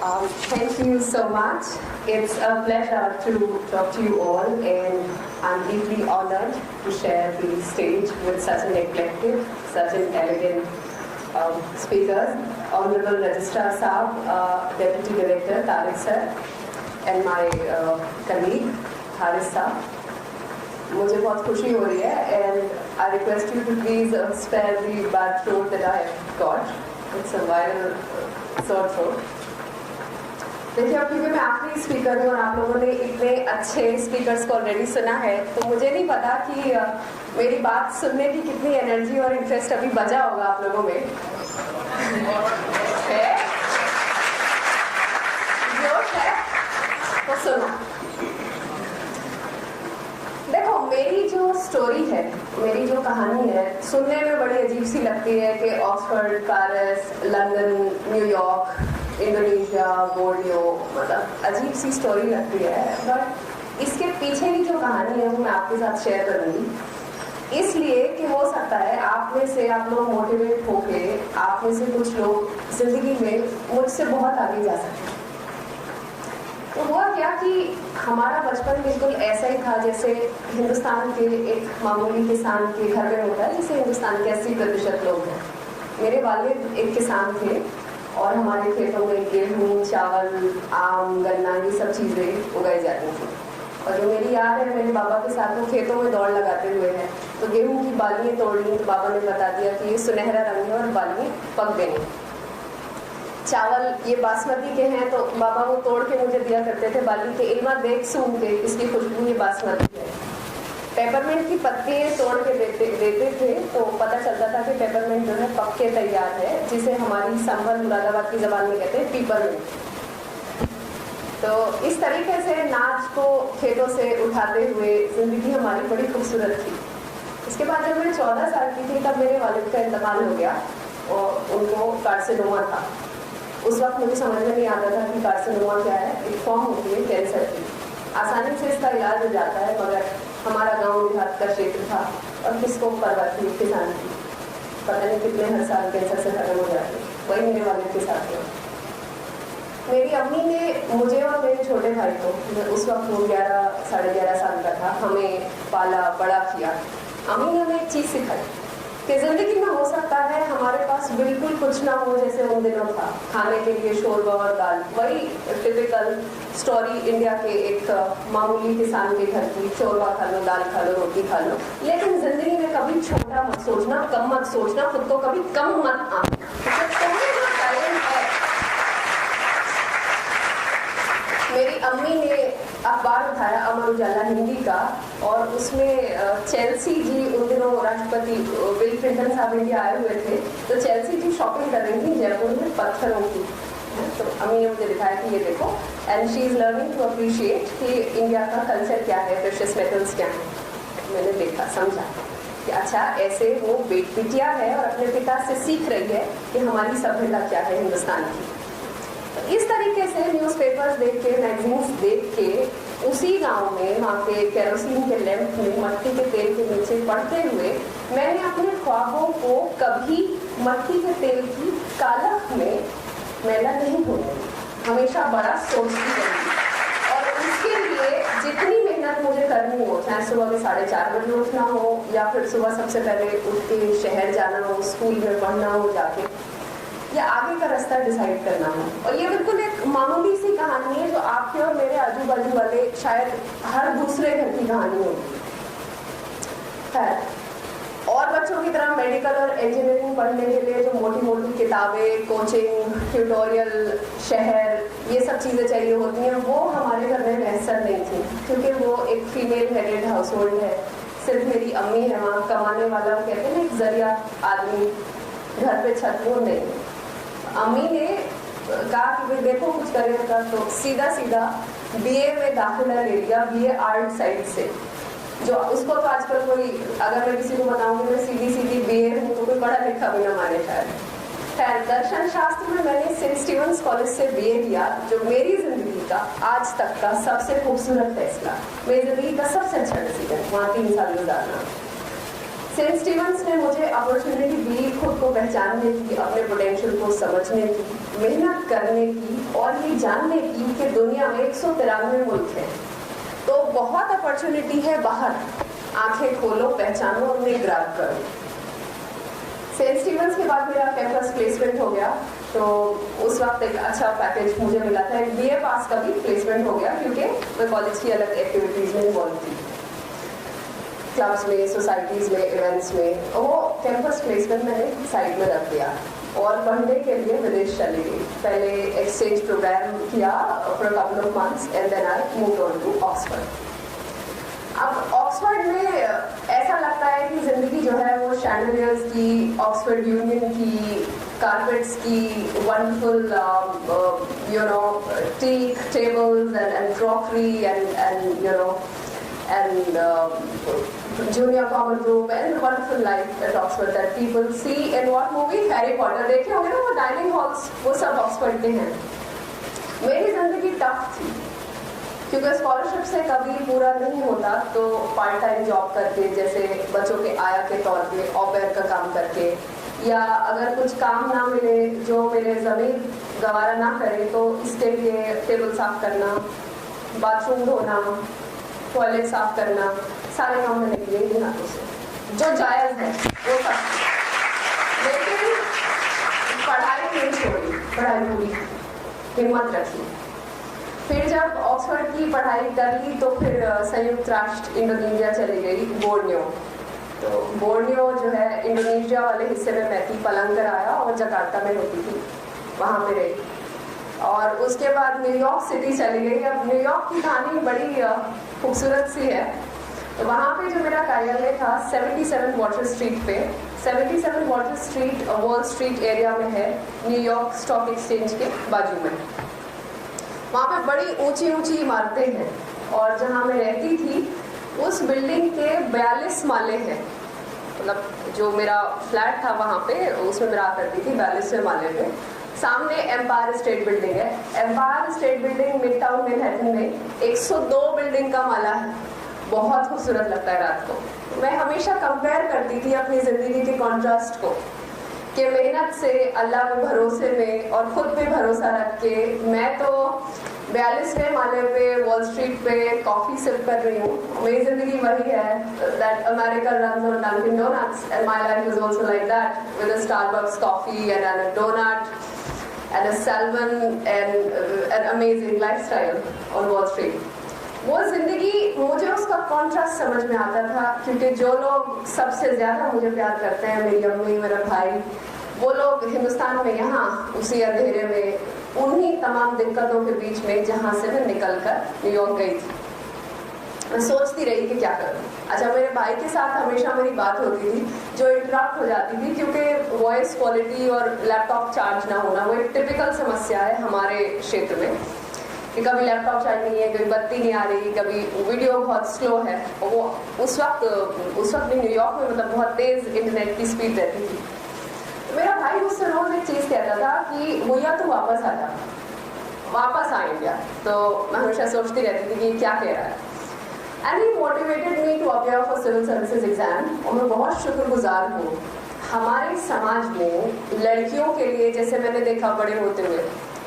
Thank you so much. It's a pleasure to talk to you all, and I'm deeply honored to share the stage with such an eclectic, such an elegant speakers. Honorable Registrar Saab, Deputy Director Tariq Sir, and my colleague Haris Saab. मुझे बहुत खुशी हो रही है, and I request you to please spare the bad throat that I have got. It's a viral sore throat. देखिए, अब क्योंकि मैं आखिरी स्पीकर हूँ और आप लोगों ने इतने अच्छे स्पीकर्स को ऑलरेडी सुना है, तो मुझे नहीं पता कि मेरी बात सुनने की कितनी एनर्जी और इंटरेस्ट अभी बचा होगा आप लोगों में। है? जोश है? तो सुनो। देखो, मेरी जो स्टोरी है, मेरी जो कहानी है, सुनने में बड़ी अजीब सी लगती है कि Oxford, Paris, London, New York, Indonesia, Borneo, मतलब अजीब सी स्टोरी लगती है, बट इसके पीछे की जो कहानी है वो मैं आपके साथ शेयर करूँगी, इसलिए कि हो सकता है आप में से आप लोग मोटिवेट होके, आप में से कुछ लोग जिंदगी में मुझसे बहुत आगे जा सकते हैं। तो हुआ क्या कि हमारा बचपन बिल्कुल ऐसा ही था जैसे हिंदुस्तान के एक मामूली किसान के घर में होता है, जैसे हिंदुस्तान के 80% लोग हैं। मेरे वालिद एक किसान थे और हमारे खेतों में गेहूँ, चावल, आम, गन्ना, ये सब चीज़ें उगाई जाती थी। और जो मेरी याद है, मेरे बाबा के साथ वो खेतों में दौड़ लगाते हुए हैं, तो गेहूँ की बालियाँ तोड़ ली तो बाबा ने बता दिया कि ये सुनहरा रंग है और बालियाँ पक गई। चावल ये बासमती के हैं, तो बाबा वो तोड़ के मुझे दिया करते थे बाली के, इल्मा देख सूंघ के इसकी खुशबू ये बासमती है। पेपरमिंट की पत्तियाँ तोड़ के देते थे, तो पता चलता था कि पेपरमिंट जो है पक के तैयार है, जिसे हमारी संभल मुरादाबाद की ज़बान में कहते हैं पीपरमिंट। तो इस तरीके से नाच को खेतों से उठाते हुए ज़िंदगी हमारी बड़ी खूबसूरत थी। इसके बाद जब मैं 14 साल की थी, तब मेरे वालिद का इंतकाल हो गया और उनको कार्सिनोमा था। उस वक्त मुझे समझ में नहीं आता था कि कार्सिनोमा क्या है। एक फॉर्म होती है कैंसर की, आसानी से इसका इलाज हो जाता है, मगर हमारा गांव देहात का क्षेत्र था और किसको परवाह थी किसान की, पता नहीं कितने हर साल कैंसर से खत्म हो जाते। वही मेरे वालिद के साथ हुआ। मेरी अम्मी ने मुझे और मेरे छोटे भाई को, उस वक्त वो 11 साढ़े 11 साल का था, हमें पाला बड़ा किया। अम्मी ने हमें एक चीज़ सिखाई कि ज़िंदगी में हो सकता है हमारे पास बिल्कुल कुछ ना हो जैसे उन दिनों था, खाने के लिए शोरबा और दाल, वही टिपिकल स्टोरी इंडिया के एक मामूली किसान के घर की, शोरबा खा लो, दाल खा लो, रोटी खा लो। लेकिन ज़िंदगी में कभी छोटा मत सोचना, कम मत सोचना, खुद को कभी कम मत आना। मेरी अम्मी ने अखबार उठाया अमर उजाला हिंदी का, और उसमें चेल्सी जी, उन दिनों राष्ट्रपति बिल क्लिंटन साहब इंडिया आए हुए थे, तो चेल्सी जी शॉपिंग कर रही थी जयपुर में पत्थरों की। तो अम्मी ने मुझे दिखाया कि ये देखो, and she is learning to appreciate कि इंडिया का कल्चर क्या है, प्रेशियस मेटल्स क्या हैं। मैंने देखा, समझा कि अच्छा, ऐसे वो बिटिया है और अपने पिता से सीख रही है कि हमारी सभ्यता क्या है हिंदुस्तान की। इस तरीके से न्यूज़पेपर्स देख के, मैगजीन्स देख के, उसी गांव में वहाँ के केरोसिन के लैंप में मट्टी के तेल के नीचे पढ़ते हुए मैंने अपने ख्वाबों को कभी मट्टी के तेल की कालख में मैला नहीं होने, हमेशा बड़ा सोचती रही। और उसके लिए जितनी मेहनत मुझे करनी हो, चाहे सुबह में 4:30 बजे उठना हो या फिर सुबह सबसे पहले उठ के शहर जाना हो, स्कूल में पढ़ना हो जाके, या आगे का रास्ता डिसाइड करना हो। और ये बिल्कुल एक मामूली सी कहानी है जो आपके और मेरे आजू बाजू वाले शायद हर दूसरे घर की कहानी होगी है। और बच्चों की तरह मेडिकल और इंजीनियरिंग पढ़ने के लिए जो मोटी मोटी किताबें, कोचिंग, ट्यूटोरियल, शहर, ये सब चीज़ें चाहिए होती हैं, वो हमारे घर में मैसर नहीं थी, क्योंकि वो एक फीमेल हेडेड हाउस होल्ड है। सिर्फ मेरी अम्मी है वहाँ, कमाने वाला वो कहते हैं एक जरिया आदमी, घर पे छत वो नहीं। अम्मी ने कहा कि भाई देखो कुछ करेगा, तो सीधा सीधा बीए में दाखिला ले लिया, बीए आर्ट साइड से। जो उसको तो आजकल कोई, अगर मैं किसी को बताऊंगी मैं सीधी सीधी बीए हूँ, तो कोई पढ़ा लिखा भी ना माने शायद। खैर, दर्शन शास्त्र में मैंने सेंट स्टीवंस कॉलेज से बीए किया, जो मेरी जिंदगी का आज तक का सबसे खूबसूरत फैसला, मेरी जिंदगी का सबसे अच्छा डिसीजन, वहाँ 3 साल गुजारना। सेंट स्टीवंस ने मुझे अपॉर्चुनिटी दी खुद को पहचानने की, अपने पोटेंशियल को समझने की, मेहनत करने की और ये जानने की कि दुनिया में 193 मुल्क हैं, तो बहुत अपॉर्चुनिटी है बाहर। आंखें खोलो, पहचानो, उन्हें ग्रैब करो। सेंट स्टीवंस के बाद मेरा कैंपस प्लेसमेंट हो गया, तो उस वक्त एक अच्छा पैकेज मुझे मिला था। एक BA पास का भी प्लेसमेंट हो गया क्योंकि मैं कॉलेज की अलग एक्टिविटीज़ में इन्वॉल्व थी, क्लब्स में, सोसाइटीज़ में, इवेंट्स में। वो कैंपस प्लेसमेंट मैंने साइड में रख दिया और पढ़ने के लिए विदेश चली गई। पहले एक्सचेंज प्रोग्राम किया for a couple of months and then I moved on to Oxford. अब ऑक्सफोर्ड में ऐसा लगता है कि ज़िंदगी जो है वो शैंडलियर्स की, ऑक्सफोर्ड यूनियन की, कारपेट्स की, wonderful T tables and crockery and junior common room and wonderful life at Oxford that people see in what movie? Harry Potter। देखे होंगे ना वो डाइनिंग हॉल्स, वो सब ऑक्सफोर्ड के हैं। मेरी जिंदगी टफ थी क्योंकि स्कॉलरशिप से कभी पूरा नहीं होता, तो पार्ट टाइम जॉब करके, जैसे बच्चों के आया के तौर पे ऑपेयर का काम करके, या अगर कुछ काम ना मिले जो मेरे ज़मीन गवारा ना करे तो इसके लिए टेबल साफ करना, बाथरूम धोना, टॉयलेट साफ करना, सारे काम मैंने किए इन हाथों से, जो जायज़ है वो सब। लेकिन पढ़ाई नहीं छोड़ी, पढ़ाई पूरी, हिम्मत रखी। फिर जब ऑक्सफोर्ड की पढ़ाई कर ली तो फिर संयुक्त राष्ट्र इंडोनेशिया चली गई, बोर्नियो। तो बोर्नियो जो है इंडोनेशिया वाले हिस्से में मैं थी, पलंगर आया और जकार्ता में होती थी, वहाँ पे रही। और उसके बाद न्यूयॉर्क सिटी चली गई। अब न्यूयॉर्क की कहानी बड़ी खूबसूरत सी है। तो वहाँ पे जो मेरा कार्यालय था 77 वाटर स्ट्रीट पे, 77 water street wall street area में है, न्यूयॉर्क स्टॉक एक्सचेंज के बाजू में। वहाँ पे बड़ी ऊंची ऊंची इमारतें हैं और जहाँ मैं रहती थी उस बिल्डिंग के 42 माले हैं। मतलब जो मेरा फ्लैट था वहाँ पे, उसमें मैं रहा करती थी 42वें माले पे। सामने एम्पायर स्टेट बिल्डिंग है। Empire State Building midtown Manhattan में 102 बिल्डिंग का माला है। बहुत खूबसूरत लगता है रात को। मैं हमेशा कंपेयर करती थी अपनी ज़िंदगी के कॉन्ट्रास्ट को कि मेहनत से, अल्लाह पे भरोसे में और खुद पे भरोसा रख के मैं तो 42वें माले पे वॉल स्ट्रीट पे कॉफ़ी सिप कर रही हूँ। मेरी ज़िंदगी वही है, that America runs on Dunkin Donuts and my life is also like that with a Starbucks coffee and a donut and a salmon and an amazing lifestyle on Wall Street। वो ज़िंदगी, मुझे उसका कॉन्ट्रास्ट समझ में आता था क्योंकि जो लोग सबसे ज़्यादा मुझे प्यार करते हैं, मेरी अम्मी, मेरा भाई, वो लोग हिंदुस्तान में यहाँ उसी अंधेरे में, उन्हीं तमाम दिक्कतों के बीच में जहाँ से मैं निकल कर न्यूयॉर्क गई थी। मैं सोचती रही कि क्या करूं। अच्छा, मेरे भाई के साथ हमेशा मेरी बात होती थी जो इंटरप्ट हो जाती थी क्योंकि वॉइस क्वालिटी और लैपटॉप चार्ज ना होना वो एक टिपिकल समस्या है हमारे क्षेत्र में कि कभी लैपटॉप चार्ज नहीं है, कभी बत्ती नहीं आ रही, कभी वीडियो बहुत स्लो है। और वो उस वक्त भी न्यूयॉर्क में मतलब बहुत तेज़ इंटरनेट की स्पीड रहती थी। तो मेरा भाई मुझसे रोज़ एक चीज़ कहता था कि भैया तू वापस आ जा, वापस आ इंडिया। तो मैं हमेशा सोचती रहती थी कि क्या कह रहा है। And he motivated me to appear for civil services exam। और मैं बहुत शुक्रगुजार हूँ हमारे समाज में लड़कियों के लिए, जैसे मैंने देखा बड़े होते हुए,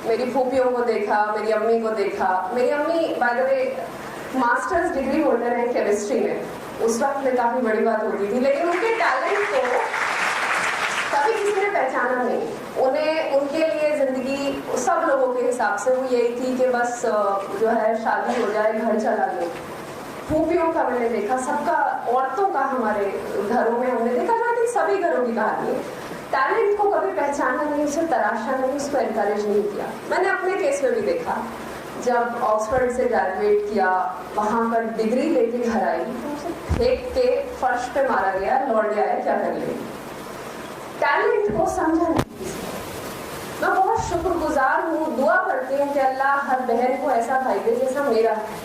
मेरी फूफियों को देखा, मेरी अम्मी को देखा। मेरी अम्मी by the way masters degree holder है केमिस्ट्री में, उस वक्त में काफ़ी बड़ी बात होती थी, लेकिन उनके टैलेंट को कभी किसी ने पहचाना नहीं। उन्हें, उनके लिए ज़िंदगी सब लोगों के हिसाब से वो यही थी कि बस जो है शादी हो जाए, घर चला जाए। फूफियों का मैंने देखा, सबका, औरतों का हमारे घरों में हमने देखा जाती, सभी घरों की कहानी है। टैलेंट को कभी पहचाना नहीं, उसे तराशा नहीं, उसको एनकरेज नहीं किया। मैंने अपने केस में भी देखा, जब ऑक्सफोर्ड से ग्रेजुएट किया, वहाँ पर डिग्री लेके घर आई तो उसे फेंक के फर्श पे मारा गया, लौट गया है, क्या कर ले। टैलेंट को समझा नहीं किसी। मैं बहुत शुक्रगुजार हूँ, दुआ करती हूँ कि अल्लाह हर बहन को ऐसा भाई दे जैसा मेरा है।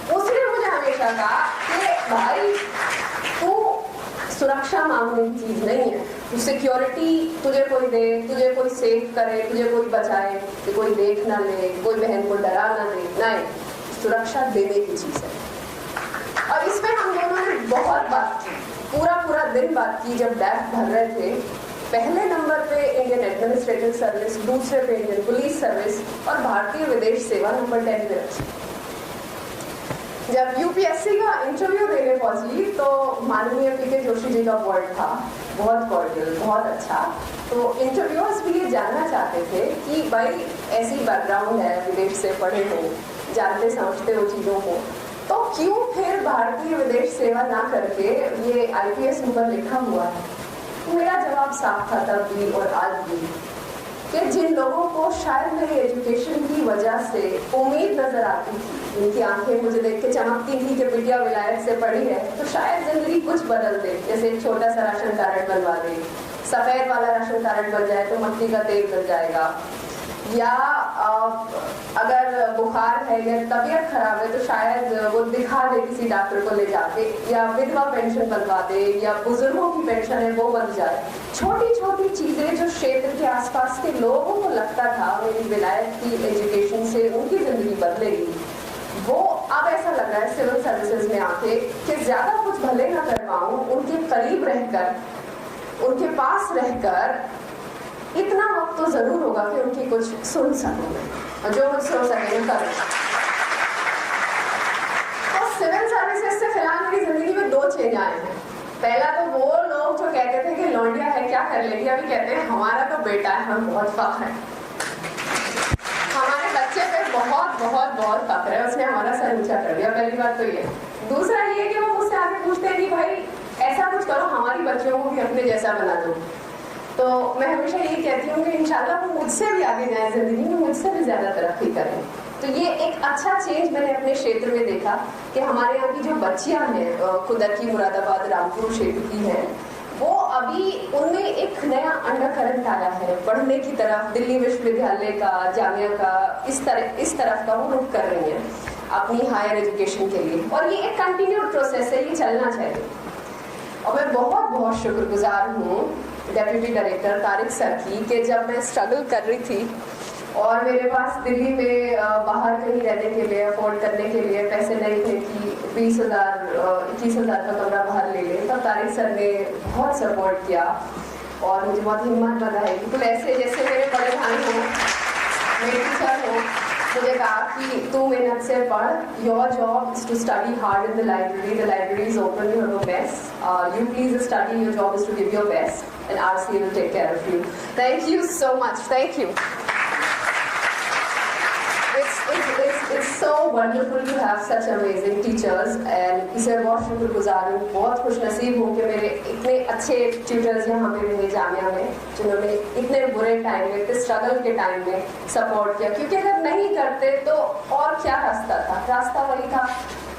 उसने मुझे हमेशा कहा कि भाई तू सुरक्षा मांगने की चीज़ नहीं है, तू सिक्योरिटी तुझे कोई दे, तुझे कोई सेव करे, तुझे कोई बचाए, कि कोई देख ना ले, कोई बहन को डरा ना दे, नहीं, सुरक्षा देने की चीज़ है। और इसमें हम दोनों ने बहुत बात की। पूरा दिन बात की जब डैफ भर रहे थे। पहले नंबर पे इंडियन एडमिनिस्ट्रेटिव सर्विस, दूसरे पे इंडियन पुलिस सर्विस और भारतीय विदेश सेवा नंबर 10 पे रखी। जब यूपीएससी का इंटरव्यू देने पहुंची तो माननीय पीके जोशी जी का वर्ड था, बहुत कॉर्डियल, बहुत अच्छा। तो इंटरव्यूअर्स भी ये जानना चाहते थे कि भाई ऐसी बैकग्राउंड है, विदेश से पढ़े हो, जानते समझते हो चीज़ों को, तो क्यों फिर भारतीय विदेश सेवा ना करके ये आईपीएस ऊपर लिखा हुआ है। मेरा जवाब साफ था तब भी और आज भी कि जिन लोगों को शायद मेरी एजुकेशन की वजह से उम्मीद नजर आती थी, जिनकी आंखें मुझे देख के चमकती थी कि बिटिया विलायत से पढ़ी है, तो शायद जिंदगी कुछ बदल दे, जैसे एक छोटा सा राशन कार्ड बनवा दे, सफेद वाला राशन कार्ड बन जाए तो मट्टी का तेल बन जाएगा, या अगर बुखार है या तबीयत खराब है तो शायद वो दिखा दे किसी डॉक्टर को ले जाके, या विधवा पेंशन बनवा दे, या बुजुर्गों की पेंशन है वो बन जाए। छोटी छोटी चीजें जो क्षेत्र के आसपास के लोगों को लगता था मेरी विलायत की एजुकेशन से उनकी जिंदगी बदलेगी, वो अब ऐसा लग रहा है सिविल सर्विसेज में आके कि ज्यादा कुछ भले ना कर पाऊं, उनके करीब रहकर, उनके पास रहकर इतना वक्त तो जरूर होगा कि उनकी कुछ सुन सकूं मैं, और जो मुझसे हो सके मैं करूं। और सिविल सर्विसेज से फिलहाल मेरी जिंदगी में 2 चेंज आए हैं। पहला तो वो लोग जो कहते थे कि लौंडिया है क्या कर लेगी, अभी कहते हैं हमारा तो बेटा है, हम बहुत फख्र है, हमारे बच्चे पे बहुत बहुत बहुत फख्र है, उसने हमारा सर ऊंचा कर दिया। पहली बात तो ये। दूसरा ये कि वो मुझसे आके पूछते हैं कि भाई ऐसा कुछ करो हमारी बच्चियों को भी अपने जैसा बना दो। तो मैं हमेशा यही कहती हूँ कि इंशाल्लाह वो मुझसे भी आगे जाए जिंदगी में, मुझसे भी ज्यादा तरक्की करें। तो ये एक अच्छा चेंज मैंने अपने क्षेत्र में देखा कि हमारे यहाँ की जो बच्चियाँ हैं कुदरती मुरादाबाद रामपुर क्षेत्र की हैं, वो अभी उनमें एक नया अंडरकरंट आया है पढ़ने की तरफ, दिल्ली विश्वविद्यालय का, जामिया का, इस तरफ का वो रुख कर रही हैं अपनी हायर एजुकेशन के लिए। और ये एक कंटिन्यूड प्रोसेस है, ये चलना चाहिए। और मैं बहुत बहुत शुक्रगुजार हूँ डेप्यूटी डायरेक्टर तारिक सर की कि जब मैं स्ट्रगल कर रही थी और मेरे पास दिल्ली में बाहर कहीं रहने के लिए, अफोर्ड करने के लिए पैसे नहीं थे कि 20,000 21,000 का कमरा बाहर ले लें, तब तारिक सर ने बहुत सपोर्ट किया और मुझे बहुत हिम्मत बनाई। बिल्कुल ऐसे जैसे मेरे बड़े भाई हो, मेरे टीचर हो, मुझे कहा कि तू मेहनत से पढ़, your job is to study hard in the library is open, you have a mess, you please study, your job is to give your best and RCA will take care of you. Thank you so much, thank you. It's so wonderful to have such amazing teachers and इसे बहुत शुक्रगुजार हूँ, बहुत खुशनसीब हूँ कि मेरे इतने अच्छे ट्यूटर्स यहाँ पे मेरे जामिया में, जिन्होंने इतने बुरे टाइम में, इतने स्ट्रगल के टाइम में सपोर्ट किया। क्योंकि अगर नहीं करते तो और क्या रास्ता था, रास्ता वही था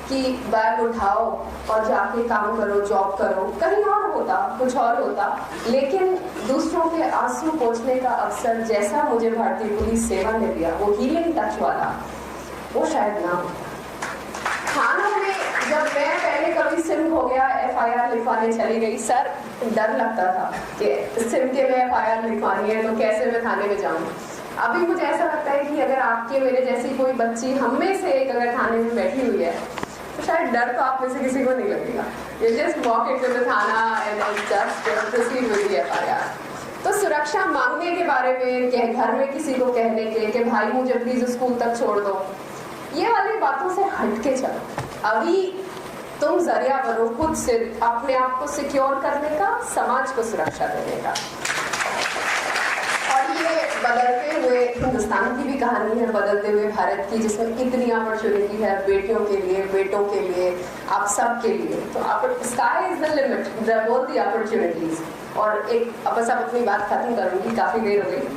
कि बैग उठाओ और जाके काम करो, जॉब करो, कहीं और होता, कुछ और होता। लेकिन दूसरों के आंसू पोंछने का अवसर जैसा मुझे भारतीय पुलिस सेवा ने दिया, वो हीलिंग टच वाला, वो शायद ना हो। थानों में जब मैं पहले कभी सिम हो गया, FIR लिखवाने चली गई, सर डर लगता था कि सिम के में FIR लिखवानी है तो कैसे मैं थाने में जाऊँ। अभी मुझे ऐसा लगता है कि अगर आपके मेरे जैसी कोई बच्ची हम में से एक अगर थाने में बैठी हुई है तो शायद डर तो आप में से किसी को नहीं लगेगा। You just walk into the थाना and just proceed with the FIR। तो सुरक्षा मांगने के बारे में, कि घर में किसी को कहने के कि भाई मुझे प्लीज स्कूल तक छोड़ दो, ये वाली बातों से हट के चलो। अभी तुम जरिया बनो खुद से अपने आप को सिक्योर करने का, समाज को सुरक्षा देने का। और ये बदलते हुए हिंदुस्तान की भी कहानी है, बदलते हुए भारत की, जिसमें इतनी अपॉर्चुनिटी है बेटियों के लिए, बेटों के लिए, आप सब के लिए। तो स्काई इज द लिमिट, बोल दी अपॉर्चुनिटीज। और एक बस अब अपनी बात खत्म करूंगी, काफी देर हो गई।